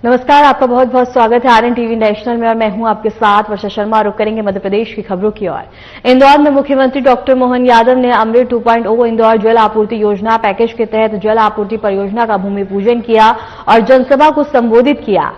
नमस्कार, आपका बहुत बहुत स्वागत है आरएन टीवी नेशनल में और मैं हूं आपके साथ वर्षा शर्मा। रुक करेंगे मध्य प्रदेश की खबरों की ओर। इंदौर में मुख्यमंत्री डॉक्टर मोहन यादव ने अमृत 2.0 इंदौर जल आपूर्ति योजना पैकेज के तहत जल आपूर्ति परियोजना का भूमि पूजन किया और जनसभा को संबोधित किया।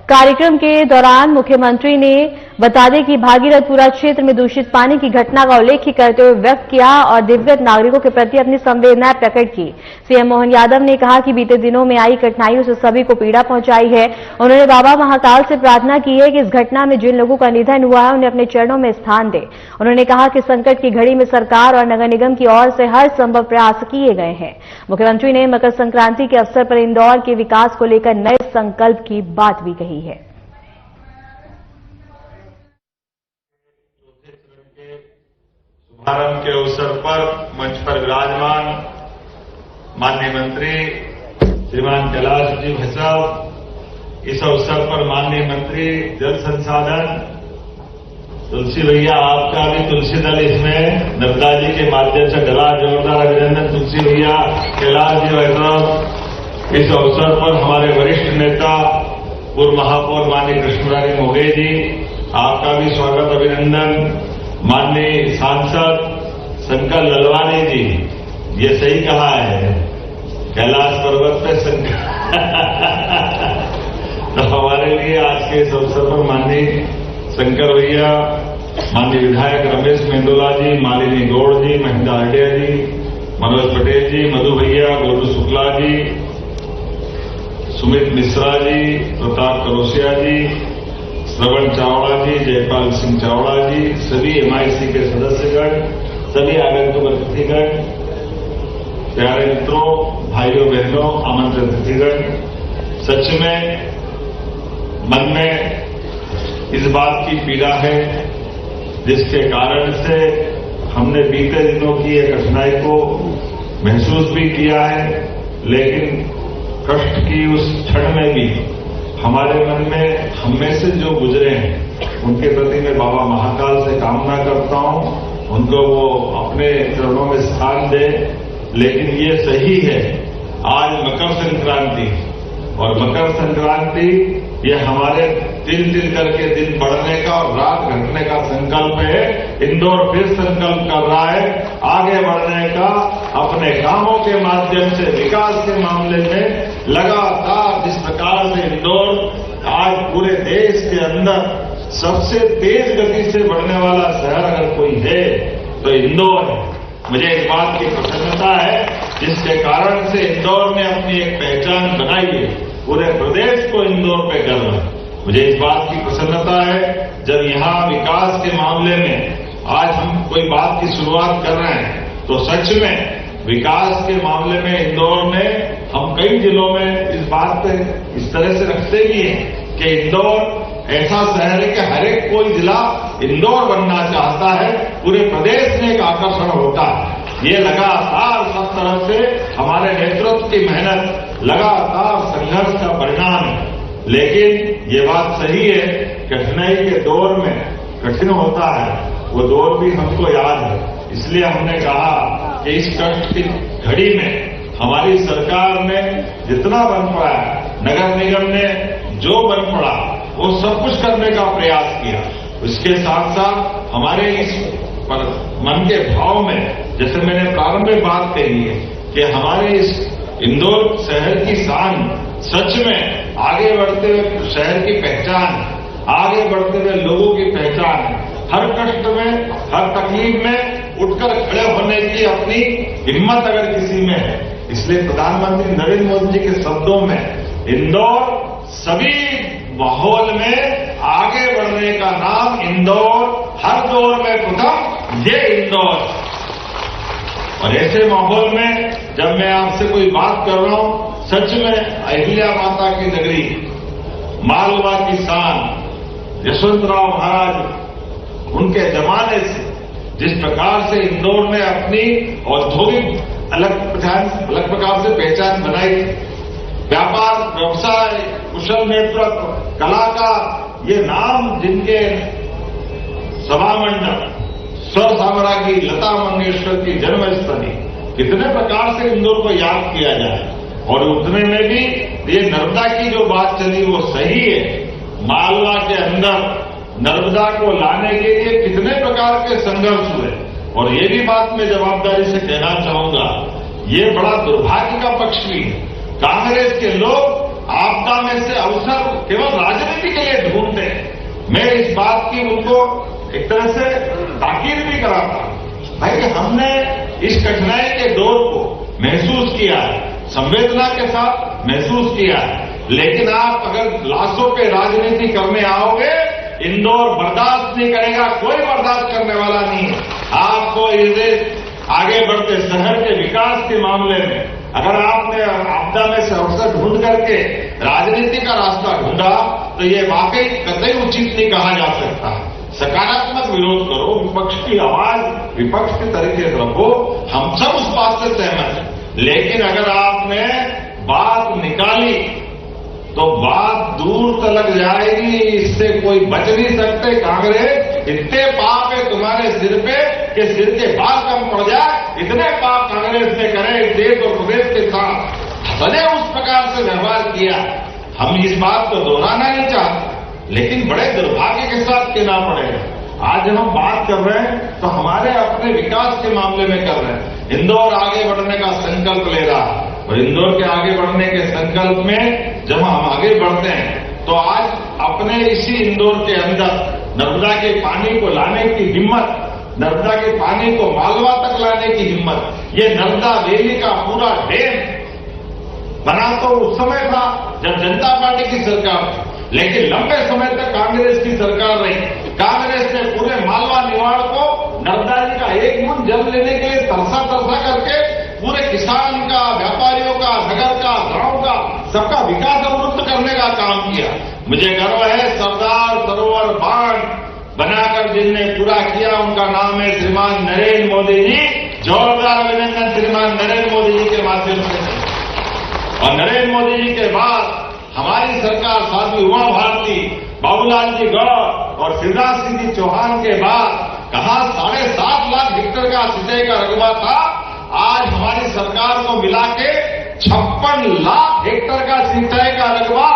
कार्यक्रम के दौरान मुख्यमंत्री ने बता दें कि भागीरथपुरा क्षेत्र में दूषित पानी की घटना का उल्लेख करते हुए व्यक्त किया और दिवंगत नागरिकों के प्रति अपनी संवेदनाएं प्रकट की। सीएम मोहन यादव ने कहा कि बीते दिनों में आई कठिनाइयों से सभी को पीड़ा पहुंचाई है। उन्होंने बाबा महाकाल से प्रार्थना की है कि इस घटना में जिन लोगों का निधन हुआ है उन्हें अपने चरणों में स्थान दे। उन्होंने कहा कि संकट की घड़ी में सरकार और नगर निगम की ओर से हर संभव प्रयास किए गए हैं। मुख्यमंत्री ने मकर संक्रांति के अवसर पर इंदौर के विकास को लेकर नए संकल्प की बात भी कही है। शुभारंभ के अवसर पर मंच पर विराजमान माननीय मंत्री श्रीमान कैलाश जी भैसाव, इस अवसर पर माननीय मंत्री जल संसाधन तुलसी भैया, आपका भी तुलसी दल इसमें नर्मदा जी के माध्यम से डला, जोरदार अभिनंदन तुलसी भैया, कैलाश जी भैसाव। इस अवसर पर हमारे वरिष्ठ नेता पूर्व महापौर माननीय कृष्णमुरारी मोघे जी, आपका भी स्वागत अभिनंदन। माननीय सांसद शंकर ललवानी जी, ये सही कहा है, कैलाश पर्वत पे शंकर तो हमारे लिए आज के इस अवसर पर माननीय शंकर भैया, माननीय विधायक रमेश मेंदोला जी, मालिनी गौड़ जी, महिंदा आर्डिया जी, मनोज पटेल जी, मधु भैया, गोलू शुक्ला जी, सुमित मिश्रा जी, प्रताप करोसिया जी, श्रवण चावड़ा जी, जयपाल सिंह चावड़ा जी, सभी एमआईसी के सदस्यगण, सभी आगंतुक अतिथिगण, प्यारे मित्रों, भाइयों बहनों, आमंत्रित अतिथिगण, सच में मन में इस बात की पीड़ा है जिसके कारण से हमने बीते दिनों की एक कठिनाई को महसूस भी किया है, लेकिन कष्ट की उस क्षण में भी हमारे मन में हम में से जो गुजरे हैं उनके प्रति मैं बाबा महाकाल से कामना करता हूं, उनको वो अपने चरणों में स्थान दे। लेकिन ये सही है, आज मकर संक्रांति और मकर संक्रांति ये हमारे दिन दिन करके दिन बढ़ने का और रात घटने का संकल्प है। इंदौर फिर संकल्प कर रहा है आगे बढ़ने का, अपने कामों के माध्यम से विकास के मामले में लगातार जिस प्रकार से इंदौर आज पूरे देश के अंदर सबसे तेज गति से बढ़ने वाला शहर अगर कोई है तो इंदौर है। मुझे इस बात की प्रसन्नता है जिसके कारण से इंदौर ने अपनी एक पहचान बनाई है, पूरे प्रदेश को इंदौर पे गर्व है। मुझे इस बात की प्रसन्नता है जब यहां विकास के मामले में आज हम कोई बात की शुरुआत कर रहे हैं तो सच में विकास के मामले में इंदौर में हम कई जिलों में इस बात पे इस तरह से रखते भी हैं कि इंदौर ऐसा शहर है कि हर एक कोई जिला इंदौर बनना चाहता है, पूरे प्रदेश में एक आकर्षण होता है। ये लगातार सब तरफ से हमारे नेतृत्व की मेहनत, लगातार संघर्ष का परिणाम है। लेकिन ये बात सही है, कठिनाई के दौर में कठिन होता है, वो दौर भी हमको याद है। इसलिए हमने कहा कि इस कष्ट की घड़ी में हमारी सरकार ने जितना बन पड़ा है, नगर निगम ने जो बन पड़ा वो सब कुछ करने का प्रयास किया। उसके साथ साथ हमारे इस मन के भाव में, जैसे मैंने प्रारंभ में बात कही है कि हमारे इस इंदौर शहर की शान सच में आगे बढ़ते हुए शहर की पहचान, आगे बढ़ते हुए लोगों की पहचान, हर कष्ट में, हर तकलीफ में उठकर खड़े होने की अपनी हिम्मत अगर किसी में है। इसलिए प्रधानमंत्री नरेंद्र मोदी जी के शब्दों में इंदौर सभी माहौल में आगे बढ़ने का नाम इंदौर, हर दौर में प्रथम ये इंदौर। और ऐसे माहौल में जब मैं आपसे कोई बात कर रहा हूं, सच में अहिल्या माता की नगरी, मालवा की शान, यशवंतराव महाराज उनके जमाने से जिस प्रकार से इंदौर ने अपनी औद्योगिक अलग प्रकार से पहचान बनाई, व्यापार, व्यवसाय, कुशल नेतृत्व, कला का ये नाम जिनके सभामंडप, स्वर साम्राज्ञी लता मंगेशकर की जन्मस्थली, कितने प्रकार से इंदौर को याद किया जाए। और उतने में भी ये नर्मदा की जो बात चली वो सही है। मालवा के अंदर नर्मदा को लाने के लिए कितने प्रकार के संघर्ष हुए, और ये भी बात मैं जवाबदारी से कहना चाहूंगा, ये बड़ा दुर्भाग्य का पक्ष भी है। कांग्रेस के लोग आपदा में से अवसर केवल राजनीति के लिए ढूंढते हैं। मैं इस बात की उनको एक तरह से ताकीद भी करा था, भाई कि हमने इस कठिनाई के दौर को महसूस किया है, संवेदना के साथ महसूस किया है, लेकिन आप अगर लाशों पे राजनीति करने आओगे, इंदौर बर्दाश्त नहीं करेगा, कोई बर्दाश्त करने वाला नहीं है। आपको इस आगे बढ़ते शहर के विकास के मामले में अगर आपने आपदा में से अवसर ढूंढ करके राजनीति का रास्ता ढूंढा तो ये वाकई कतई उचित नहीं कहा जा सकता। सकारात्मक विरोध करो, विपक्ष की आवाज विपक्ष के तरीके से रखो, हम सब उस बात से सहमत हैं। लेकिन अगर आपने बात निकाली तो बात दूर तक जाएगी, इससे कोई बच नहीं सकते। कांग्रेस इतने पाप है तुम्हारे सिर पे कि सिर के बाल कम पड़ जाए, इतने पाप कांग्रेस ने करे इस देश और प्रदेश के साथ, बने उस प्रकार से व्यवहार किया। हम इस बात को दोहराना नहीं चाहते, लेकिन बड़े दुर्भाग्य के साथ कहना पड़ेगा। आज जब हम बात कर रहे हैं तो हमारे अपने विकास के मामले में कर रहे हैं। इंदौर आगे बढ़ने का संकल्प ले रहा है, और इंदौर के आगे बढ़ने के संकल्प में जब हम आगे बढ़ते हैं तो आज अपने इसी इंदौर के अंदर नर्मदा के पानी को लाने की हिम्मत, नर्मदा के पानी को मालवा तक लाने की हिम्मत, ये नर्मदा वैली का पूरा डैम बना तो उस समय था जब जनता पार्टी की सरकार थी, लेकिन लंबे समय तक कांग्रेस की सरकार रही। कांग्रेस ने पूरे मालवा निवाड़ को नर्मदा जी का एक बूंद जल लेने के लिए तरसा करके पूरे किसान का, व्यापारियों का, नगर का, गांव का, सबका विकास अवरुद्ध करने का काम किया। मुझे गर्व है सरदार सरोवर बांध बनाकर जिनने पूरा किया उनका नाम है श्रीमान नरेंद्र मोदी जी। जोरदार अभिनंदन श्रीमान नरेंद्र मोदी जी के माध्यम से। और नरेंद्र मोदी जी के बाद हमारी सरकार साध्वी उमा भारती, बाबूलाल जी गौर और शिवराज सिंह जी चौहान के बाद कहा 7.5 लाख हेक्टेयर का सिंचाई का रकबा था, आज हमारी सरकार को मिला के 56 लाख हेक्टेयर का सिंचाई का रकबा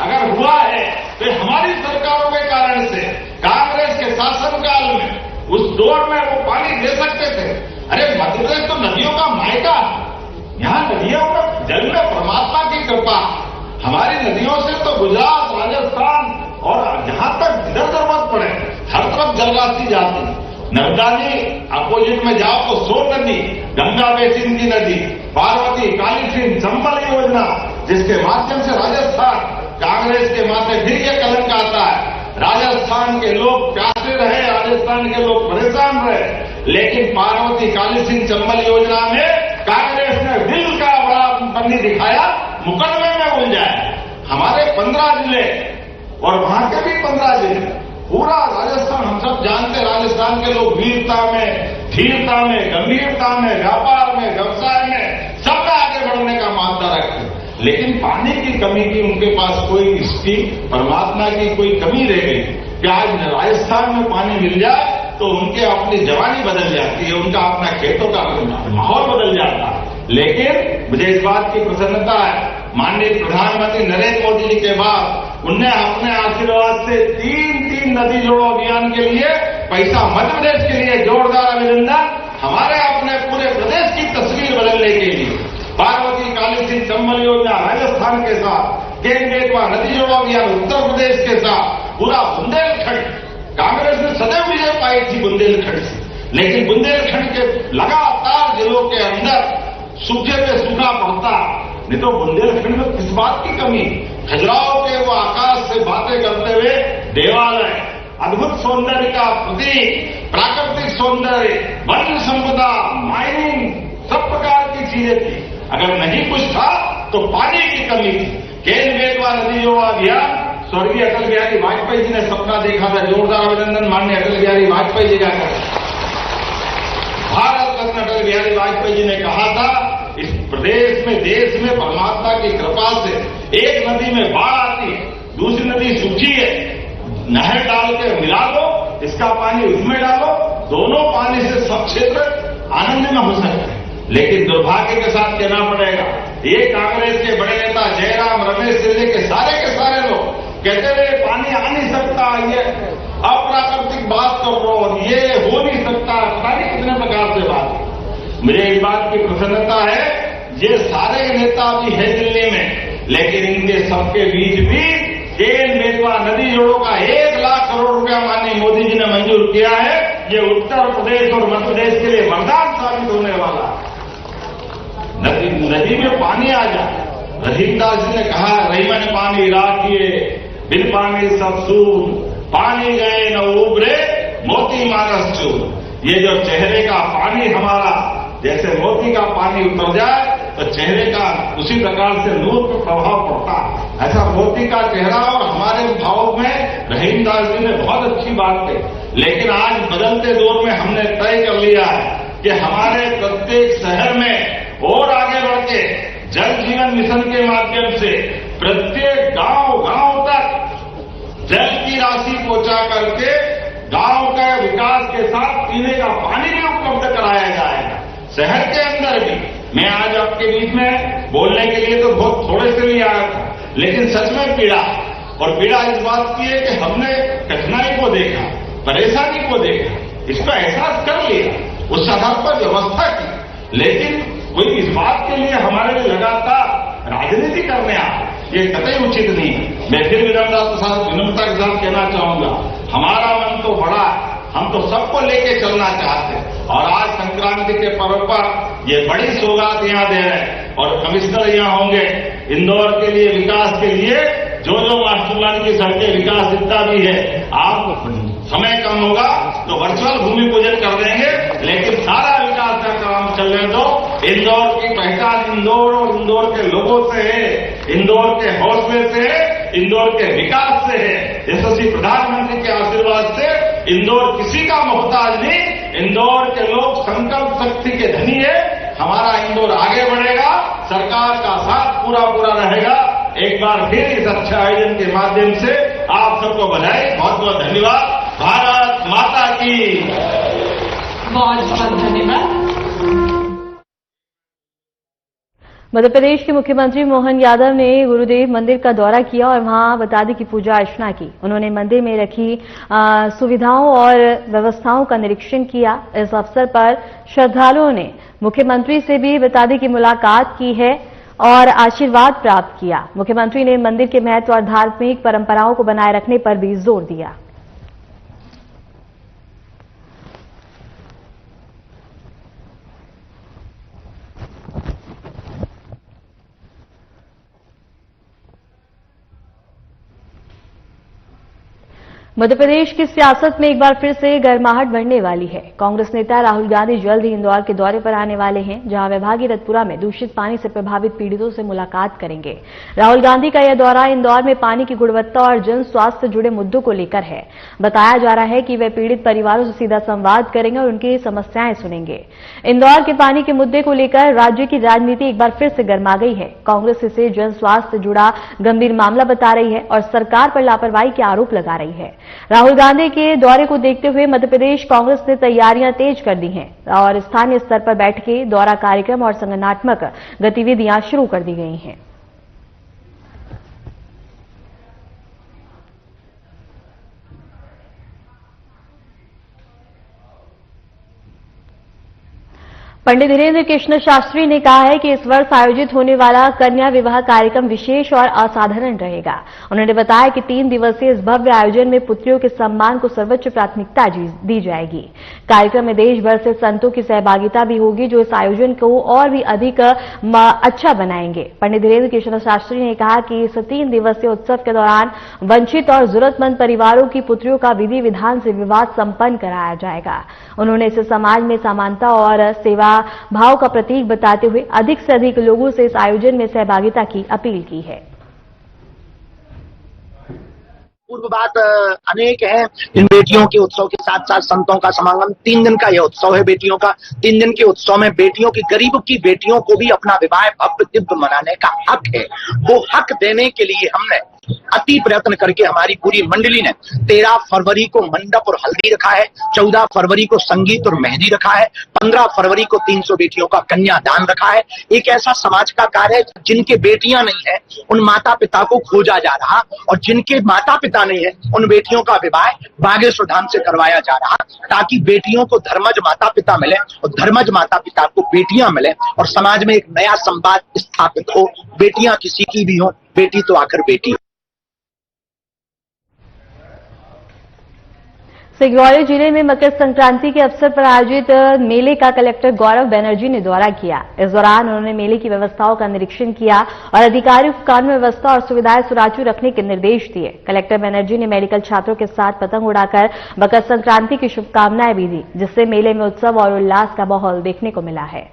अगर हुआ है तो हमारी सरकारों के कारण से। कांग्रेस के शासनकाल में उस दौर में वो पानी दे सकते थे। अरे मध्य प्रदेश तो नदियों का मायका, यहां नदियों का जल में परमात्मा की कृपा। हमारी नदियों से तो गुजरात, राजस्थान और जहां तक जिधर जरूरत पड़े हर तरफ जलराशि जाती। नर्मदा जी अपोजिट में जाओ तो सोन नदी, गंगा बेसिन की नदी, पार्वती, काली सिंध, चंबल योजना, जिसके माध्यम से राजस्थान कांग्रेस के माथे फिर यह कलंक आता है। राजस्थान के लोग प्यासे रहे, राजस्थान के लोग परेशान रहे, लेकिन पार्वती, काली सिंध, चंबल योजना में कांग्रेस ने दिल का बड़ा पन्नी दिखाया, मुकदमे में उलझाया। हमारे 15 जिले और वहां के भी 15 जिले, पूरा राजस्थान हम सब जानते, राजस्थान के लोग वीरता में, धीरता में, गंभीरता में, व्यापार में, व्यवसाय में सब आगे बढ़ने का मानता रखते हैं। लेकिन पानी की कमी की उनके पास कोई इसकी परमात्मा की कोई कमी रह गई कि आज राजस्थान में पानी मिल जाए तो उनके अपनी जवानी बदल जाती है, उनका अपना खेतों का माहौल बदल जाता है। लेकिन मुझे इस बात की प्रसन्नता है, माननीय प्रधानमंत्री नरेंद्र मोदी जी के बाद उनने अपने आशीर्वाद से 3 नदी जोड़ो अभियान के लिए पैसा मध्य प्रदेश के लिए जोरदार अभिनंदन। हमारे अपने पूरे प्रदेश की तस्वीर बदलने के लिए पार्वती, काली सिंध, चंबल योजना राजस्थान के साथ, केन-बेतवा नदी जोड़ो अभियान उत्तर प्रदेश के साथ, पूरा बुंदेलखंड, कांग्रेस ने सदैव विजय पाई थी बुंदेलखंड से, लेकिन बुंदेलखंड के लगातार जिलों के अंदर सूखे पे सूखा पड़ता। नहीं तो बुंदेलखंड में किस बात की कमी? खजुराहो के वो आकाश से बातें करते हुए देवालय, अद्भुत सौंदर्य का प्रतीक, प्राकृतिक सौंदर्य, वन संपदा, माइनिंग, सब प्रकार की चीजें थी। अगर नहीं कुछ था तो पानी की कमी थी। केन-बेतवा नदी जोड़ो अभियान स्वर्गीय अटल बिहारी वाजपेयी जी ने सपना देखा था। जोरदार अभिनंदन माननीय अटल बिहारी वाजपेयी जी का करें। भारत रत्न अटल बिहारी वाजपेयी जी ने कहा था इस प्रदेश में, देश में परमात्मा की कृपा से एक नदी में बाढ़ आती है, दूसरी नदी सूखी है, नहर डाल के मिला दो, इसका पानी उसमें डालो, दोनों पानी से सब क्षेत्र आनंद में हो सकते हैं। लेकिन दुर्भाग्य के साथ कहना पड़ेगा, ये कांग्रेस के बड़े नेता जयराम, रमेश से लेकर के सारे लोग कहते रहे पानी आ नहीं सकता, ये अप्राकृतिक बात कर रहे हो, ये हो नहीं सकता, पता नहीं कितने प्रकार से बात। मुझे इस बात की प्रसन्नता है, ये सारे नेता भी है दिल्ली में, लेकिन इनके सबके बीच भी केन बेतवा नदी जोड़ों का 1 लाख करोड़ रुपया माननीय मोदी जी ने मंजूर किया है। ये उत्तर प्रदेश और मध्य प्रदेश के लिए वरदान साबित होने वाला है। नदी में पानी आ जाए। रहीमदास जी ने कहा, रहीमा ने पानी राखिए, बिन पानी सब सूद, पानी गए न उबरे, मोती मानस चूर। ये जो चेहरे का पानी हमारा जैसे मोती का पानी उतर जाए तो चेहरे का उसी प्रकार से नूर पर प्रभाव पड़ता है। ऐसा मोती का चेहरा और हमारे भाव में रहीमदास जी ने बहुत अच्छी बात कही। लेकिन आज बदलते दौर में हमने तय कर लिया है कि हमारे प्रत्येक शहर में और आगे बढ़ के जल जीवन मिशन के माध्यम से प्रत्येक गांव तक जल की राशि पहुंचा करके गांव के विकास के साथ पीने का पानी भी उपलब्ध कराया जाएगा। शहर के अंदर भी मैं आज आपके बीच में बोलने के लिए तो बहुत थोड़े से लिए आया था, लेकिन सच में पीड़ा, और पीड़ा इस बात की है कि हमने कठिनाई को देखा, परेशानी को देखा, इसका एहसास कर लिया, उस आधार पर व्यवस्था की। लेकिन कोई इस बात के लिए हमारे लिए लगातार राजनीति करने आए, ये कतई उचित नहीं है। मैं फिर विनम्रता के साथ कहना चाहूंगा, हमारा मन तो बड़ा है, हम तो सबको लेके चलना चाहते हैं। और आज संक्रांति के पर्व पर ये बड़ी सौगात यहां दे रहे हैं, और कमिश्नर यहां होंगे इंदौर के लिए, विकास के लिए, जो मास्टर प्लान की सड़कें विकास जितना भी है, आप समय कम होगा तो वर्चुअल भूमि पूजन कर देंगे, लेकिन सारा विकास का काम चलने दो। इंदौर की पहचान इंदौर और इंदौर के लोगों से है, इंदौर के हौसले से है, इंदौर के विकास से है। यशस्वी प्रधानमंत्री के आशीर्वाद से इंदौर किसी का मोहताज नहीं, इंदौर के लोग संकल्प शक्ति के धनी है। हमारा इंदौर आगे बढ़ेगा, सरकार का साथ पूरा रहेगा। एक बार फिर इस अच्छे आयोजन के माध्यम से आप सबको बधाई, बहुत बहुत धन्यवाद। भारत माता की बहुत बहुत धन्यवाद। मध्य प्रदेश के मुख्यमंत्री मोहन यादव ने गुरुदेव मंदिर का दौरा किया और वहां बतादी की पूजा अर्चना की। उन्होंने मंदिर में रखी सुविधाओं और व्यवस्थाओं का निरीक्षण किया। इस अवसर पर श्रद्धालुओं ने मुख्यमंत्री से भी बतादी की मुलाकात की है और आशीर्वाद प्राप्त किया। मुख्यमंत्री ने मंदिर के महत्व और धार्मिक परंपराओं को बनाए रखने पर भी जोर दिया। मध्य प्रदेश की सियासत में एक बार फिर से गर्माहट बढ़ने वाली है। कांग्रेस नेता राहुल गांधी जल्द ही इंदौर के दौरे पर आने वाले हैं, जहां वे भागीरथपुरा में दूषित पानी से प्रभावित पीड़ितों से मुलाकात करेंगे। राहुल गांधी का यह दौरा इंदौर में पानी की गुणवत्ता और जन स्वास्थ्य से जुड़े मुद्दों को लेकर है। बताया जा रहा है कि वे पीड़ित परिवारों से सीधा संवाद करेंगे और उनकी समस्याएं सुनेंगे। इंदौर के पानी के मुद्दे को लेकर राज्य की राजनीति एक बार फिर से गर्मा गई है। कांग्रेस इसे जन स्वास्थ्य से जुड़ा गंभीर मामला बता रही है और सरकार पर लापरवाही के आरोप लगा रही है। राहुल गांधी के दौरे को देखते हुए मध्य प्रदेश कांग्रेस ने तैयारियां तेज कर दी हैं और स्थानीय स्तर पर बैठकें, दौरा कार्यक्रम और संगठनात्मक गतिविधियां शुरू कर दी गई हैं। पंडित धीरेन्द्र कृष्ण शास्त्री ने कहा है कि इस वर्ष आयोजित होने वाला कन्या विवाह कार्यक्रम विशेष और असाधारण रहेगा। उन्होंने बताया कि 3 दिवसीय इस भव्य आयोजन में पुत्रियों के सम्मान को सर्वोच्च प्राथमिकता दी जाएगी। कार्यक्रम में देश भर से संतों की सहभागिता भी होगी, जो इस आयोजन को और भी अधिक अच्छा बनाएंगे। पंडित धीरेन्द्र कृष्ण शास्त्री ने कहा कि इस 3 दिवसीय उत्सव के दौरान वंचित और जरूरतमंद परिवारों की पुत्रियों का विधि विधान से विवाह संपन्न कराया जाएगा। उन्होंने इसे समाज में समानता और सेवा भाव का प्रतीक बताते हुए अधिक से अधिक लोगों से इस आयोजन में सहभागिता की अपील की है। पूर्व बात अनेक है। इन बेटियों के उत्सव के साथ साथ संतों का समागम, 3 दिन का यह उत्सव है बेटियों का। 3 दिन के उत्सव में बेटियों की, गरीब की बेटियों को भी अपना विवाह भव्य दिव्य मनाने का हक है। वो हक देने के लिए हमने अति प्रयत्न करके हमारी पूरी मंडली ने 13 फरवरी को मंडप और हल्दी रखा है, 14 फरवरी को संगीत और मेहंदी रखा है, 15 फरवरी को 300 बेटियों का कन्यादान रखा है। एक ऐसा समाज का कार्य है जिनके बेटियां नहीं है उन माता पिता को खोजा जा रहा, और जिनके माता पिता नहीं है उन बेटियों का विवाह बागेश्वर धाम से करवाया जा रहा, ताकि बेटियों को धर्मज माता पिता मिले और धर्मज माता पिता को बेटियां मिले और समाज में एक नया संवाद स्थापित हो। बेटियां किसी की भी हो, बेटी तो आखिर बेटी। सिंगरौली जिले में मकर संक्रांति के अवसर पर आयोजित मेले का कलेक्टर गौरव बनर्जी ने दौरा किया। इस दौरान उन्होंने मेले की व्यवस्थाओं का निरीक्षण किया और अधिकारियों को कानून व्यवस्था और सुविधाएं सुचारू रखने के निर्देश दिए। कलेक्टर बनर्जी ने मेडिकल छात्रों के साथ पतंग उड़ाकर मकर संक्रांति की शुभकामनाएं भी दी, जिससे मेले में उत्सव और उल्लास का माहौल देखने को मिला है।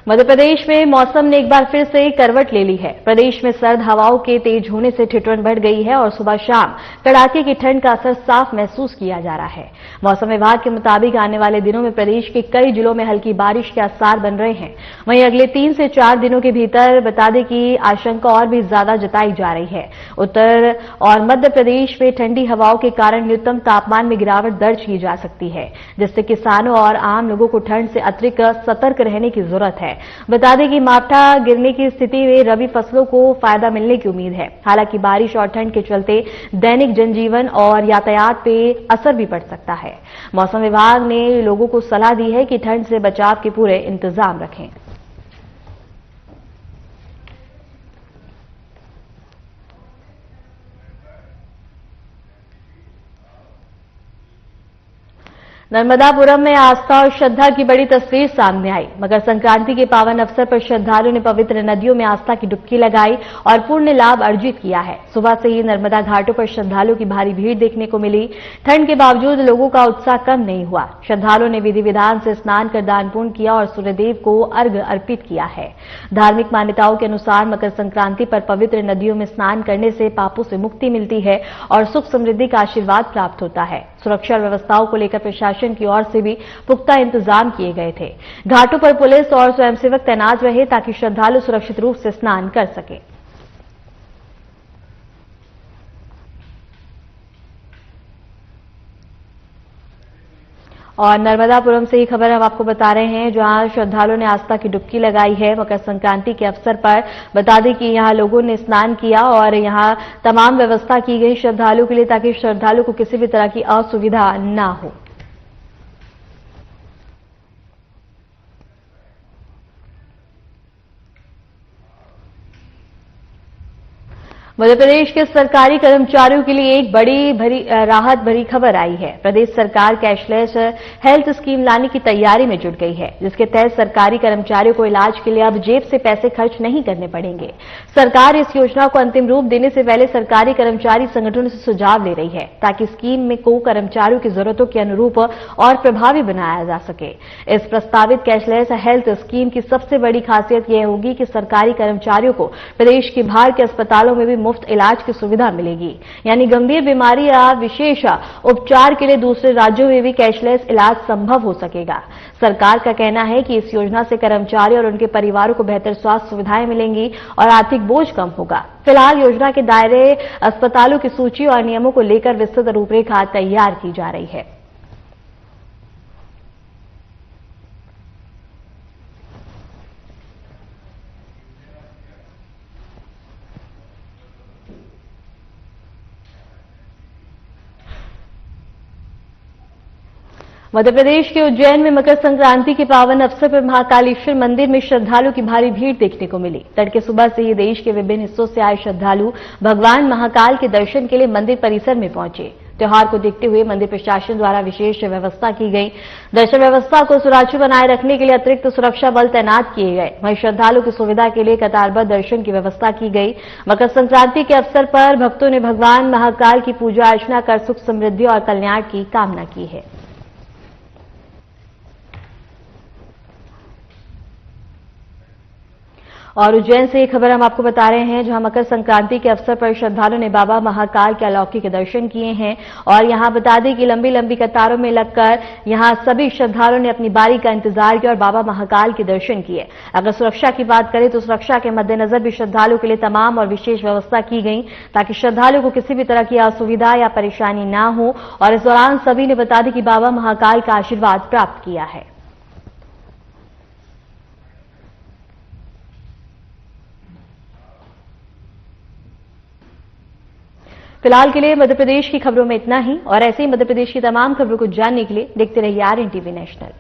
मध्य प्रदेश में मौसम ने एक बार फिर से करवट ले ली है। प्रदेश में सर्द हवाओं के तेज होने से ठिठुरन बढ़ गई है और सुबह शाम कड़ाके की ठंड का असर साफ महसूस किया जा रहा है। मौसम विभाग के मुताबिक आने वाले दिनों में प्रदेश के कई जिलों में हल्की बारिश के आसार बन रहे हैं। वहीं अगले 3 से 4 दिनों के भीतर बता दें कि आशंका और भी ज्यादा जताई जा रही है। उत्तर और मध्य प्रदेश में ठंडी हवाओं के कारण न्यूनतम तापमान में गिरावट दर्ज की जा सकती है, जिससे किसानों और आम लोगों को ठंड से अतिरिक्त सतर्क रहने की जरूरत है। बता दें कि मावठा गिरने की स्थिति में रबी फसलों को फायदा मिलने की उम्मीद है। हालांकि बारिश और ठंड के चलते दैनिक जनजीवन और यातायात पे असर भी पड़ सकता है। मौसम विभाग ने लोगों को सलाह दी है कि ठंड से बचाव के पूरे इंतजाम रखें। नर्मदापुरम में आस्था और श्रद्धा की बड़ी तस्वीर सामने आई। मकर संक्रांति के पावन अवसर पर श्रद्धालुओं ने पवित्र नदियों में आस्था की डुबकी लगाई और पुण्य लाभ अर्जित किया है। सुबह से ही नर्मदा घाटों पर श्रद्धालुओं की भारी भीड़ देखने को मिली। ठंड के बावजूद लोगों का उत्साह कम नहीं हुआ। श्रद्धालुओं ने विधि विधान से स्नान कर दान पुण्य किया और सूर्यदेव को अर्घ्य अर्पित किया है। धार्मिक मान्यताओं के अनुसार मकर संक्रांति पर पवित्र नदियों में स्नान करने से पापों से मुक्ति मिलती है और सुख समृद्धि का आशीर्वाद प्राप्त होता है। सुरक्षा व्यवस्थाओं को लेकर प्रशासन की ओर से भी पुख्ता इंतजाम किए गए थे। घाटों पर पुलिस और स्वयंसेवक तैनात रहे ताकि श्रद्धालु सुरक्षित रूप से स्नान कर सके। और नर्मदापुरम से ही खबर हम आपको बता रहे हैं, जहां श्रद्धालुओं ने आस्था की डुबकी लगाई है मकर संक्रांति के अवसर पर। बता दें कि यहां लोगों ने स्नान किया और यहां तमाम व्यवस्था की गई श्रद्धालुओं के लिए, ताकि श्रद्धालु को किसी भी तरह की असुविधा न हो। मध्य प्रदेश के सरकारी कर्मचारियों के लिए एक बड़ी राहत भरी खबर आई है। प्रदेश सरकार कैशलेस हेल्थ स्कीम लाने की तैयारी में जुट गई है, जिसके तहत सरकारी कर्मचारियों को इलाज के लिए अब जेब से पैसे खर्च नहीं करने पड़ेंगे। सरकार इस योजना को अंतिम रूप देने से पहले सरकारी कर्मचारी संगठनों से सुझाव ले रही है, ताकि स्कीम में को कर्मचारियों की जरूरतों के अनुरूप और प्रभावी बनाया जा सके। इस प्रस्तावित कैशलेस हेल्थ स्कीम की सबसे बड़ी खासियत यह होगी कि सरकारी कर्मचारियों को प्रदेश के बाहर के अस्पतालों में भी मुफ्त इलाज की सुविधा मिलेगी। यानी गंभीर बीमारी या विशेष उपचार के लिए दूसरे राज्यों में भी कैशलेस इलाज संभव हो सकेगा। सरकार का कहना है कि इस योजना से कर्मचारी और उनके परिवारों को बेहतर स्वास्थ्य सुविधाएं मिलेंगी और आर्थिक बोझ कम होगा। फिलहाल योजना के दायरे, अस्पतालों की सूची और नियमों को लेकर विस्तृत रूपरेखा तैयार की जा रही है। मध्य प्रदेश के उज्जैन में मकर संक्रांति के पावन अवसर पर महाकालेश्वर मंदिर में श्रद्धालुओं की भारी भीड़ देखने को मिली। तड़के सुबह से ही देश के विभिन्न हिस्सों से आए श्रद्धालु भगवान महाकाल के दर्शन के लिए मंदिर परिसर में पहुंचे। त्योहार को देखते हुए मंदिर प्रशासन द्वारा विशेष व्यवस्था की गई। दर्शन व्यवस्था को सुचारू बनाए रखने के लिए अतिरिक्त सुरक्षा बल तैनात किए गए। वहीं श्रद्धालुओं की सुविधा के लिए कतारबद्ध दर्शन की व्यवस्था की गई। मकर संक्रांति के अवसर पर भक्तों ने भगवान महाकाल की पूजा अर्चना कर सुख समृद्धि और कल्याण की कामना की है। और उज्जैन से ये खबर हम आपको बता रहे हैं, जहां मकर संक्रांति के अवसर पर श्रद्धालुओं ने बाबा महाकाल के अलौकिक दर्शन किए हैं। और यहां बता दें कि लंबी लंबी कतारों में लगकर यहां सभी श्रद्धालुओं ने अपनी बारी का इंतजार किया और बाबा महाकाल के दर्शन किए। अगर सुरक्षा की बात करें तो सुरक्षा के मद्देनजर भी श्रद्धालुओं के लिए तमाम और विशेष व्यवस्था की गई, ताकि श्रद्धालुओं को किसी भी तरह की असुविधा या परेशानी ना हो। और इस दौरान सभी ने बता दें कि बाबा महाकाल का आशीर्वाद प्राप्त किया है। फिलहाल के लिए मध्य प्रदेश की खबरों में इतना ही, और ऐसे ही मध्य प्रदेश की तमाम खबरों को जानने के लिए देखते रहिए RNTV नेशनल।